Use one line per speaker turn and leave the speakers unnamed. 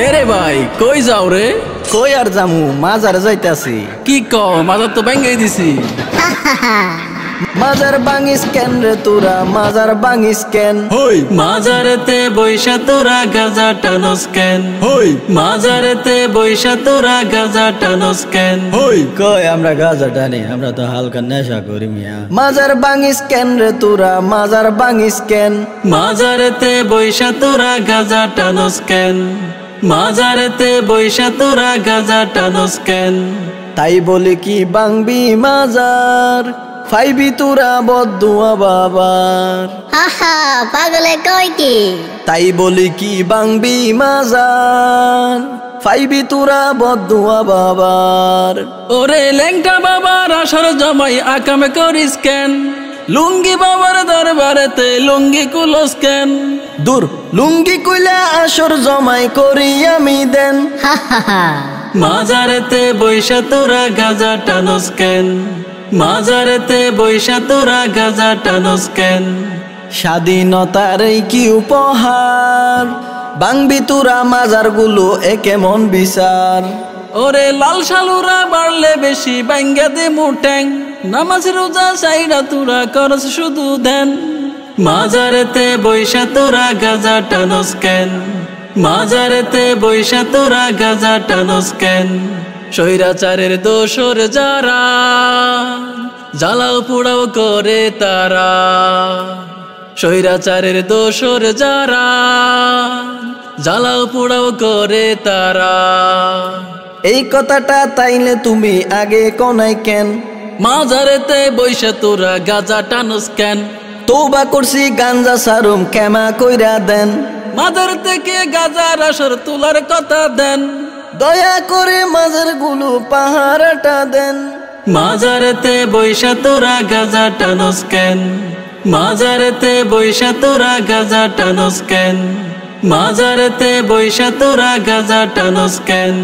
এরে ভাই কই যাও রে?
কই আর জামু মাজার যাইতাছি।
কি কও, মাজার তো ভেঙে দিছি।
মাজার ভাঙিস কেন রে তোরা, মাজার ভাঙিস কেন?
হই মাজারেতে বৈশা তোরা গাজা টানস কেন? হই মাজারেতে বৈশা তোরা গাজা টানস কেন? হই
কই আমরা গাজা টানি, আমরা তো হালকা নেশা করি মিয়া। মাজার ভাঙিস কেন রে তোরা, মাজার ভাঙিস কেন?
মাজারেতে বৈশা তোরা গাজা টানস কেন? মাজারেতে বৈশা তোরা গাজা টানস কেন?
তাই বলি কি ভাঙবি মাজার, ফাইবি তোরা বদুয়া বাবার।
হাহা পাগলে কই কি?
তাই বলি কি ভাঙবি মাজার, ফাইবি তোরা বদুয়া বাবার।
ওরে ল্যাংটা বাবার আসর জমাই আকামে করিস কেন? লুঙ্গি বাবার দরবারেতে লুঙ্গি কুলস কেন?
দূর লুঙ্গি কইলা আসর জমাই করি আমি দেন।
মাজারেতে বৈশা তোরা গাজা টানস কেন? মাজারেতে বৈশা তোরা গাজা টানস কেন?
স্বাধীনতার এই কি উপহার, ভাঙবি তোরা মাজার গুলো এ কেমন বিচার?
ওরে লাল শালুরা বাড়লে বেশি বাইঙ্গা দে মুঠ্যাং, নামাজ রোজা সাইরা তোরা করস শুধু দেন। মাজারেতে বৈশা তোরা গাজা টানস কেন? মাজারেতে বৈশা তোরা গাজা টানস কেন? স্বৈরাচারের দোসর যারা জ্বালাও পোড়াও করে তারা, স্বৈরাচারের দোসর যারা জ্বালাও পোড়াও করে তারা।
এই কথাটা তাইলে তুমি আগে কোনাই কেন?
মাজারেতে বৈশা তোরা গাজা টানস কেন?
তওবা করছি গাঞ্জা সারুম কেমা কইরা দেন।
মাজার থেকে গাজার আসর তোলার কথা দেন।
দয়া করে মাজার গুলো পাহারাটা দেন।
মাজারেতে বৈশা তোরা গাজা টানস কেন? মাজারেতে বৈশা তোরা গাজা টানস কেন? মাজারেতে বৈশা তোরা গাজা টানস কেন?